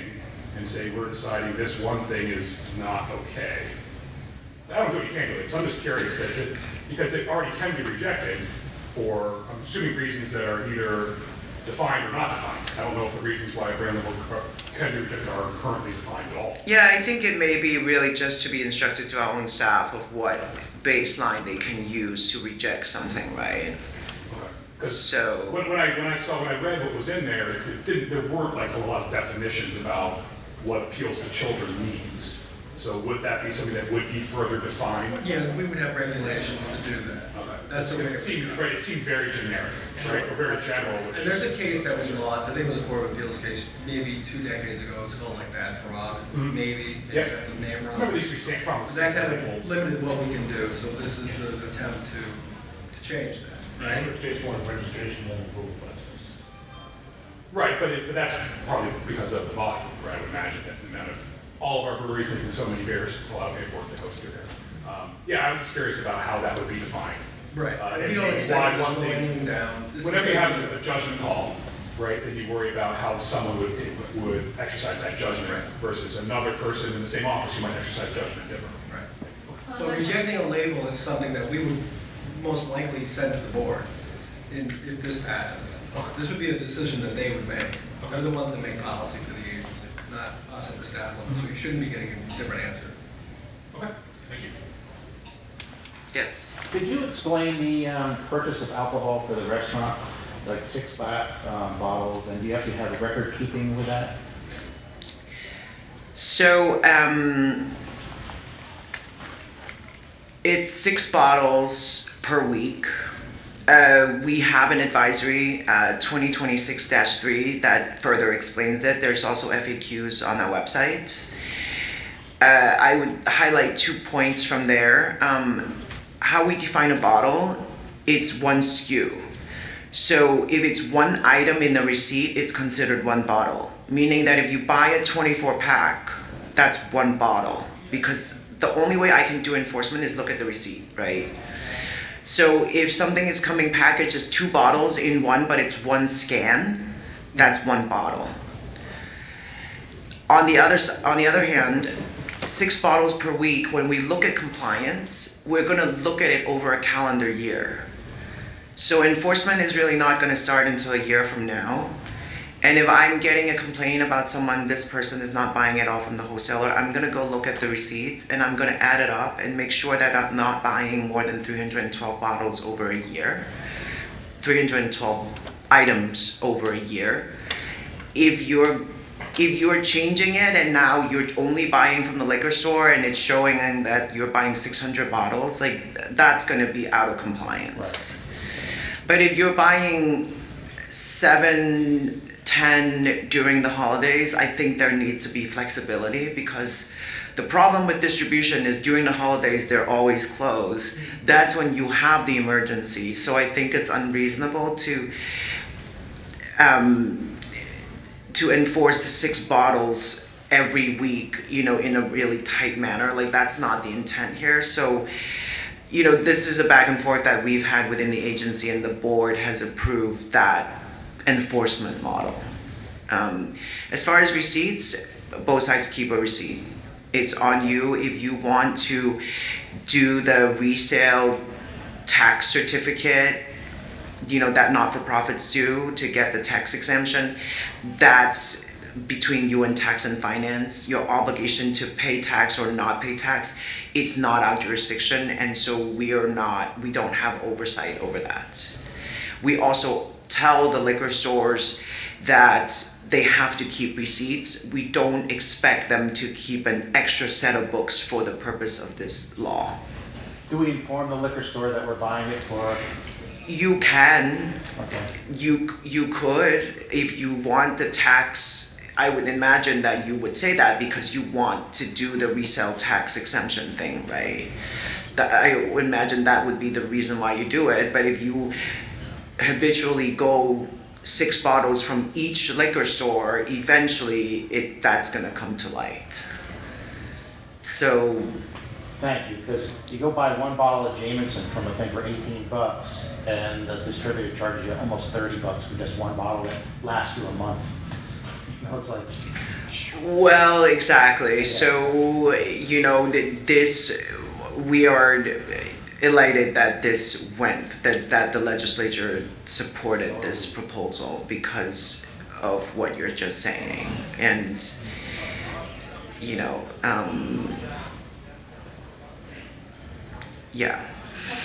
and say we're deciding this one thing is not okay? I don't know what you can do it, so I'm just curious that because it already can be rejected for, I'm assuming, reasons that are either defined or not defined. I don't know if the reasons why a brand label can be rejected are currently defined at all. Yeah, I think it may be really just to be instructed to our own staff of what baseline they can use to reject something, right? Okay. So when I read what was in there, there weren't like a lot of definitions about what appeals to children means. So would that be something that would be further defined? Yeah, we would have regulations to do that. Okay. That's the way it seemed very generic, right? Or very general. And there's a case that was lost, I think it was a Court of Appeals case, maybe 2 decades ago, it's called like that for Rob, maybe, they Yep. got the name wrong. Remember these we promised. That kind of limited what we can do, so this is an attempt to change that, right? Stage one registration and approval process. Right, but that's probably because of the volume, right? I would imagine that the amount of all of our breweries making so many beers, it's a lot of paperwork that goes through there. Yeah, I was just curious about how that would be defined. Right, And we don't why expect it to one slow thing- anything down. This is Whenever you gonna have be- a judgment call, right, then you worry about how someone would exercise that judgment Right. versus another person in the same office who might exercise judgment differently. Right. But rejecting a label is something that we would most likely send to the board if this passes. This would be a decision that they would make. They're the ones that make policy for the agency, not us at the staff level, so you shouldn't be getting a different answer. Okay, thank you. yes. Could you explain the purchase of alcohol for the restaurant, like 6 bottles, and do you have to have record keeping with that? So it's 6 bottles per week. We have an advisory, 2026-3, that further explains it. There's also FAQs on our website. I would highlight 2 points from there. How we define a bottle, it's 1 SKU. So if it's 1 item in the receipt, it's considered 1 bottle. Meaning that if you buy a 24-pack, that's 1 bottle. Because the only way I can do enforcement is look at the receipt, right? So if something is coming packaged as 2 bottles in one, but it's 1 scan, that's 1 bottle. On the other hand, 6 bottles per week, when we look at compliance, we're gonna look at it over a calendar year. So enforcement is really not gonna start until a year from now. And if I'm getting a complaint about someone, this person is not buying it all from the wholesaler, I'm gonna go look at the receipts and I'm gonna add it up and make sure that I'm not buying more than 312 bottles over a year. 312 items over a year. If you're changing it and now you're only buying from the liquor store and it's showing that you're buying 600 bottles, like that's gonna be out of compliance. Right. But if you're buying 7, 10 during the holidays, I think there needs to be flexibility, because the problem with distribution is during the holidays they're always closed. That's when you have the emergency. So I think it's unreasonable to enforce the 6 bottles every week, in a really tight manner. Like, that's not the intent here. So, this is a back and forth that we've had within the agency, and the board has approved that enforcement model. As far as receipts, both sides keep a receipt. It's on you. If you want to do the resale tax certificate, that not-for-profits do to get the tax exemption, that's between you and tax and finance. Your obligation to pay tax or not pay tax, it's not our jurisdiction, and so we don't have oversight over that. We also tell the liquor stores that they have to keep receipts. We don't expect them to keep an extra set of books for the purpose of this law. Do we inform the liquor store that we're buying it for? You can. Okay. You could, if you want the tax. I would imagine that you would say that because you want to do the resale tax exemption thing, right? I would imagine that would be the reason why you do it. But if you habitually go 6 bottles from each liquor store, eventually that's gonna come to light. So. Thank you, because you go buy 1 bottle of Jameson from a thing for $18, and the distributor charges you almost $30 for just 1 bottle that lasts you a month. It's like. Well, exactly. So, we are elated that this went, that the legislature supported this proposal because of what you're just saying. And, yeah.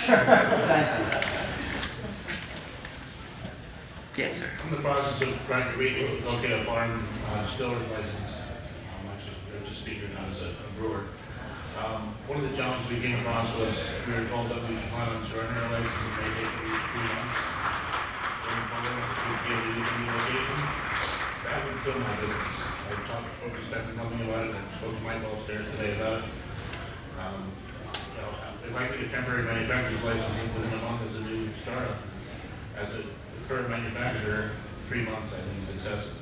Thank you. Yes, sir. I'm in the process of trying to relocate a foreign distiller's license. Actually, I'm just speaking now as a brewer. One of the challenges we came across was we were told that we should plan on surrendering our license and may take at least 3 months. Going forward, we'd be able to use a new location. That would kill my business. I've talked to folks at the company about it, and spoke to Michael upstairs today about it. If I could get temporary manufacturer's license within a month as a new startup, as a current manufacturer, 3 months I think is excessive.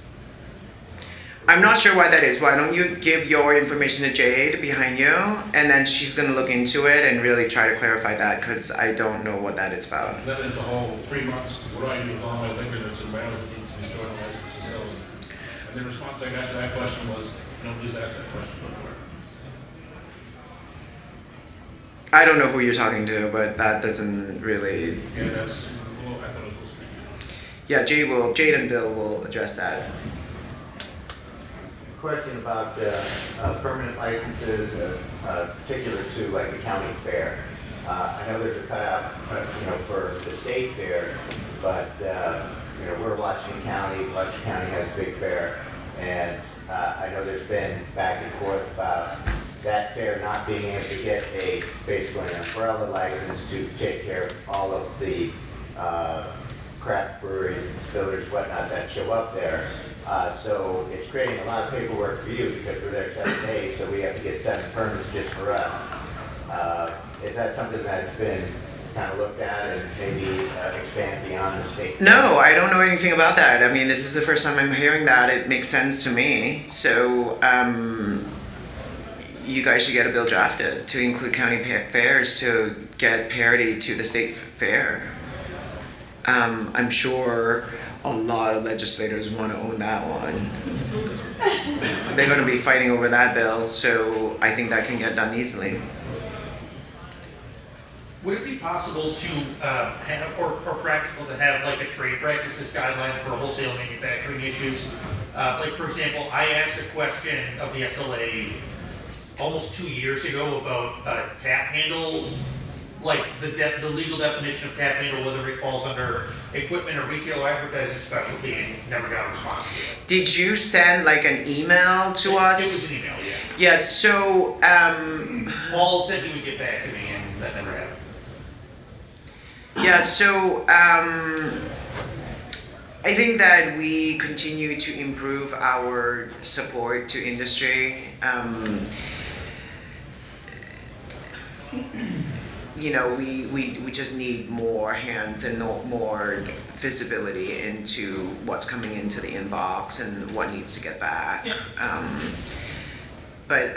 I'm not sure why that is. Why don't you give your information to Jade behind you, and then she's going to look into it and really try to clarify that, because I don't know what that is about. And then there's the whole 3 months, what do I do with all my liquor that's in barrels that needs to be stored in a licensed facility? And the response I got to that question was, nobody's asked that question before. I don't know who you're talking to, but that doesn't really. Yeah, that's, well, I thought it was supposed to be. Yeah, Jade and Bill will address that. Question about permanent licenses, particular to like the county fair. I know there's a cutout, for the state fair, but we're Washington County. Washington County has a big fair, and I know there's been back and forth about that fair not being able to get basically an umbrella license to take care of all of the craft breweries and distillers, whatnot, that show up there. So it's creating a lot of paperwork for you because we're there 7 days, so we have to get 7 permits just for us. Is that something that's been kind of looked at and maybe expand beyond the state? No, I don't know anything about that. I mean, this is the first time I'm hearing that. It makes sense to me. So, you guys should get a bill drafted to include county fairs to get parity to the state fair. I'm sure a lot of legislators want to own that one. They're going to be fighting over that bill, so I think that can get done easily. Would it be possible to have, or practical to have like a trade practices guideline for wholesale manufacturing issues? Like for example, I asked a question of the SLA almost 2 years ago about tap handle, like the legal definition of tap handle, whether it falls under equipment or retail advertising specialty, and never got a response to it. Did you send like an email to us? It was an email, yeah. Yes, so, Paul said he would get back to me, and that never happened. yeah, so, I think that we continue to improve our support to industry. We just need more hands and more visibility into what's coming into the inbox and what needs to get back. but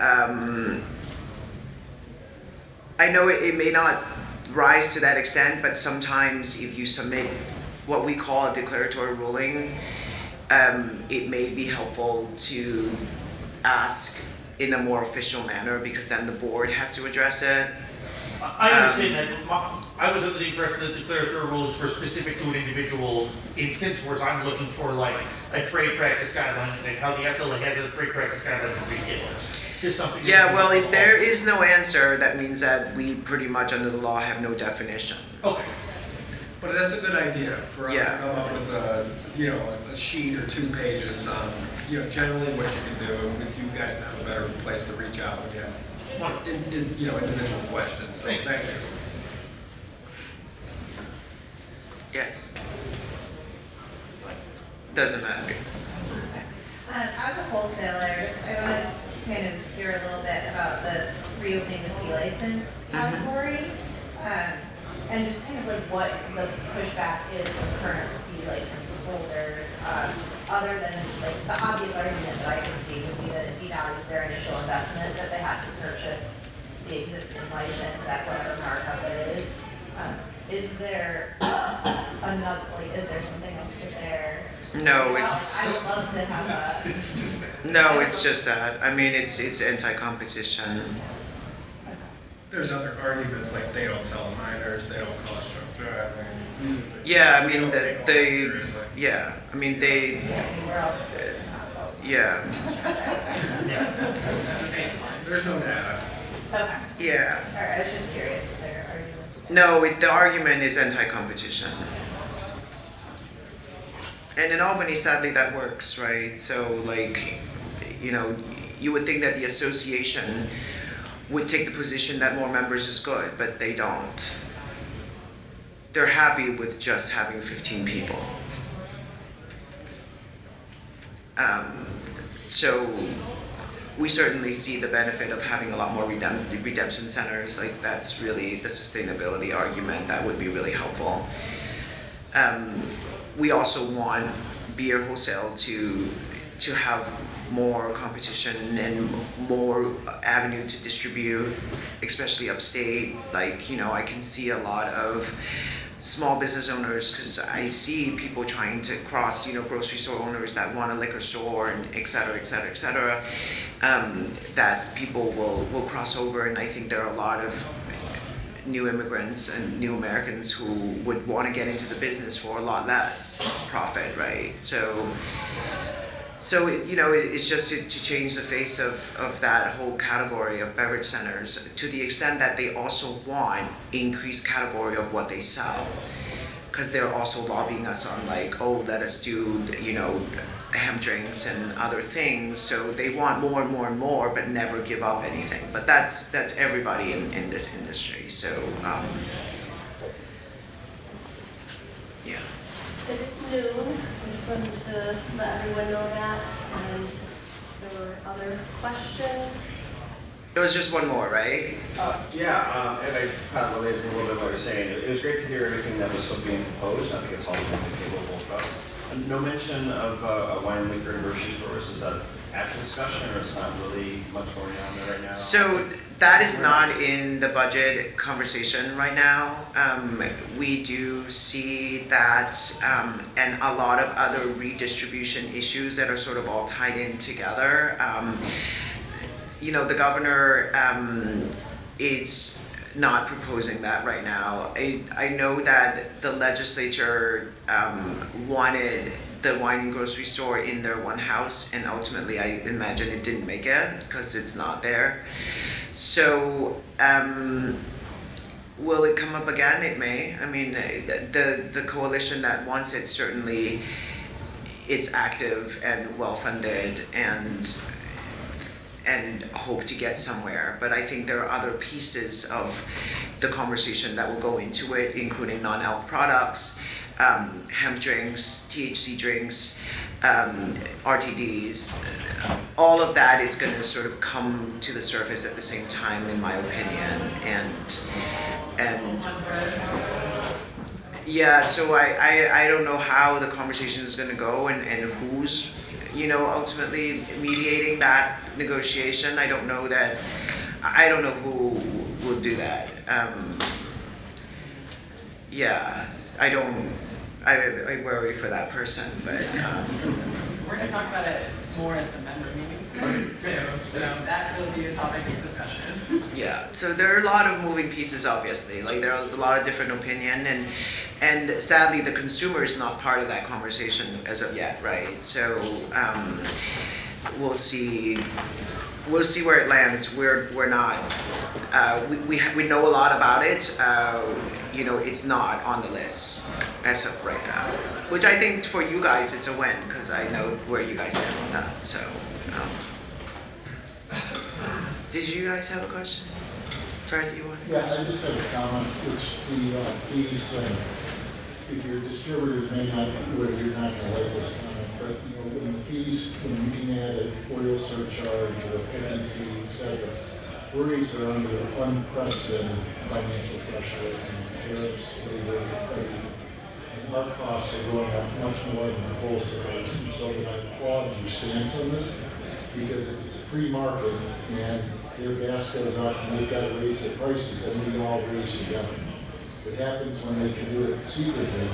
I know it may not rise to that extent, but sometimes if you submit what we call a declaratory ruling, it may be helpful to ask in a more official manner, because then the board has to address it. I understand that. I was under the impression that declaratory rulings were specific to an individual instance, whereas I'm looking for like a trade practice guideline, like how the SLA has a trade practice guideline for retailers. Just something. Yeah, well, if there is no answer, that means that we pretty much under the law have no definition. Okay. But that's a good idea for us Yeah. to come up with a sheet or 2 pages on, generally what you can do, and with you guys to have a better place to reach out when you have, individual questions. So, thank you. Yes. Doesn't matter. As a wholesaler, I want to kind of hear a little bit about this reopening the C license category, and just kind of like what the pushback is with current C license holders, other than like the obvious argument that I can see would be that it devalues their initial investment that they had to purchase the existing license at whatever markup it is. Is there is there something else that they're? No, I it's would love to have a. It's just that. no, it's just that. I mean, it's anti-competition. There's other arguments like they don't sell minors, they don't cost drug driving. These are the- Yeah, I they mean don't take all that that they. seriously. Yeah, I mean they. Where else is it not sold? Yeah, There's no data. Okay, yeah. all right, I was just curious what their arguments were. No, the argument is anti-competition. And in Albany, sadly, that works, right? So, like, you would think that the association would take the position that more members is good, but they don't. They're happy with just having 15 people. So, we certainly see the benefit of having a lot more redemption centers. Like, that's really the sustainability argument that would be really helpful. We also want beer wholesale to have more competition and more avenue to distribute, especially upstate. Like, I can see a lot of small business owners, because I see people trying to cross, grocery store owners that want a liquor store and et cetera, et cetera, et cetera, that people will cross over. And I think there are a lot of new immigrants and new Americans who would want to get into the business for a lot less profit, right? So it's just to change the face of that whole category of beverage centers, to the extent that they also want increased category of what they sell, because they're also lobbying us on like, oh, let us do hemp drinks and other things. So they want more and more and more, but never give up anything. But that's everybody in this industry. So yeah. It is noon. I just wanted to let everyone know that. And there were other questions. There was just one more, right? And I kind of related to a little bit what you're saying. It was great to hear everything that was still being proposed. I think it's all been favorable for us. No mention of wine and liquor in grocery stores. Is that after discussion, or it's not really much going on there right now? So that is not in the budget conversation right now. We do see that and a lot of other redistribution issues that are sort of all tied in together. The governor is not proposing that right now. I know that the legislature wanted the wine and grocery store in their one house, and ultimately I imagine it didn't make it because it's not there. So will it come up again? It may. I mean, the coalition that wants it, certainly it's active and well-funded and hope to get somewhere. But I think there are other pieces of the conversation that will go into it, including non-alc products, hemp drinks, THC drinks, RTDs. All of that is going to sort of come to the surface at the same time, in my opinion. And yeah, so I don't know how the conversation is going to go and who's ultimately mediating that negotiation. I don't know who will do that. Yeah, I worry for that person, but. We're gonna talk about it more at the member meeting too, so that will be a topic of discussion. Yeah, so there are a lot of moving pieces, obviously. Like there's a lot of different opinion, and sadly, the consumer is not part of that conversation as of yet, right? So we'll see where it lands. We're not. We know a lot about it. It's not on the list as of right now, which I think for you guys it's a win because I know where you guys stand on that. So. Did you guys have a question? Fred, you want to? Yeah, I just have a comment, which the fees, if your distributor may not, where you're not going to like this comment, but when the fees, when you can add an oil surcharge or a picking fee, et cetera, breweries are under unprecedented financial pressure and tariffs, labor, everything. And our costs are going up much more than the wholesalers, and so I applaud your stance on this, because if it's a free market and their gas goes up and they've got to raise their prices, and we all raise together. What happens when they can do it secretly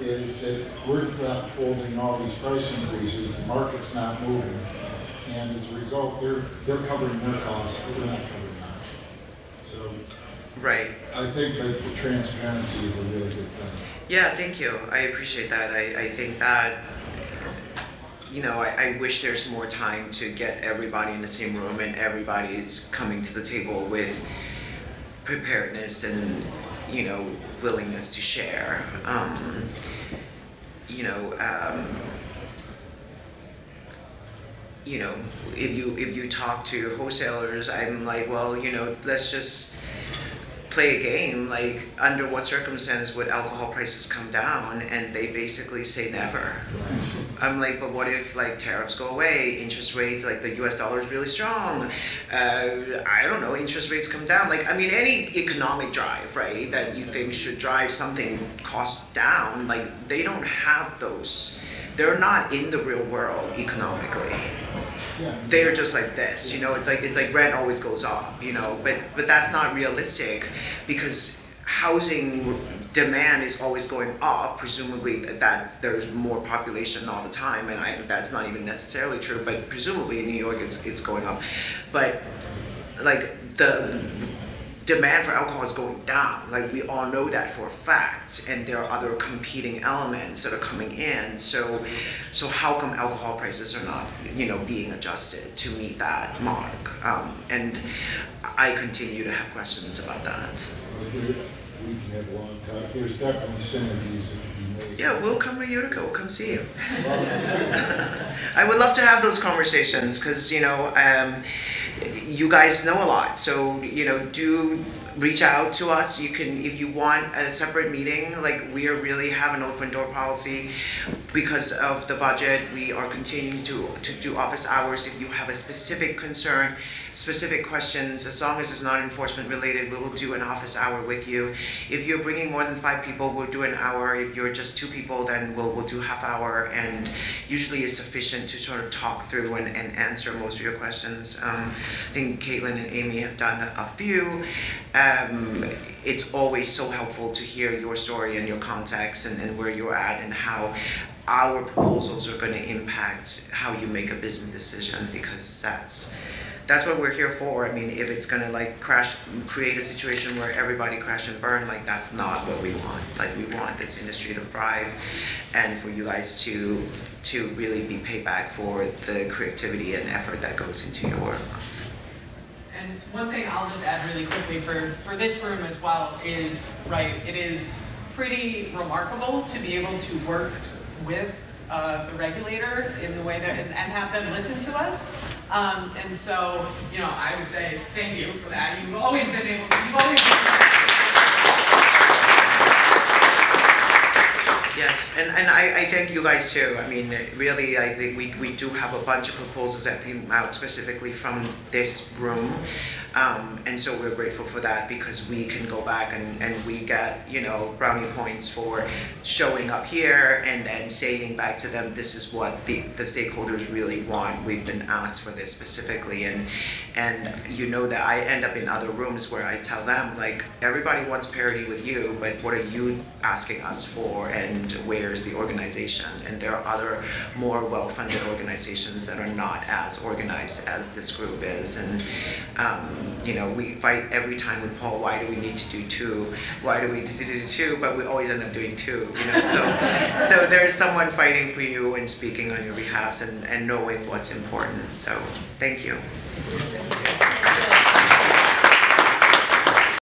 is that we're not holding all these price increases, the market's not moving, and as a result, they're covering their costs, but we're not covering ours. So, right. I think that the transparency is a really good thing. Yeah, thank you. I appreciate that. I think that. I wish there's more time to get everybody in the same room and everybody's coming to the table with preparedness and, willingness to share. If you talk to wholesalers, I'm like, well, let's just play a game, like under what circumstance would alcohol prices come down, and they basically say never. I'm like, but what if like tariffs go away, interest rates, like the US dollar is really strong, I don't know, interest rates come down, any economic drive, right, that you think should drive something cost down, like they don't have those. They're not in the real world economically. They're just like this, it's like rent always goes up, but that's not realistic because housing demand is always going up, presumably that there's more population all the time, and that's not even necessarily true, but presumably in New York it's going up. But like the demand for alcohol is going down, like we all know that for a fact, and there are other competing elements that are coming in, so how come alcohol prices are not being adjusted to meet that mark? And I continue to have questions about that. We can have a long time. There's definitely synergies that can be made. Yeah, we'll come to Utica, we'll come see you. I would love to have those conversations because you guys know a lot, so do reach out to us. You can, if you want a separate meeting, like we really have an open door policy because of the budget. We are continuing to do office hours. If you have a specific concern, specific questions, as long as it's not enforcement related, we will do an office hour with you. If you're bringing more than 5 people, we'll do an hour. If you're just 2 people, then we'll do half hour, and usually is sufficient to sort of talk through and answer most of your questions. I think Caitlin and Amy have done a few. It's always so helpful to hear your story and your context and where you're at and how our proposals are going to impact how you make a business decision, because that's what we're here for. I mean, if it's gonna create a situation where everybody crash and burn, that's not what we want. We want this industry to thrive, and for you guys to really be paid back for the creativity and effort that goes into your work. And one thing I'll just add really quickly for this room as well is, it is pretty remarkable to be able to work with the regulator in the way that, and have them listen to us. And so, I would say thank you for that. You've always been able to, Yes, and I thank you guys too. I mean, really, I think we do have a bunch of proposals that came out specifically from this room. And so we're grateful for that because we can go back and we get, brownie points for showing up here and then saying back to them, this is what the stakeholders really want. We've been asked for this specifically. And that I end up in other rooms where I tell them, like, everybody wants parity with you, but what are you asking us for, and where's the organization? And there are other more well-funded organizations that are not as organized as this group is. And we fight every time with Paul, why do we need to do two? Why do we need to do two? But we always end up doing two, So there's someone fighting for you and speaking on your behalves and knowing what's important. So thank you.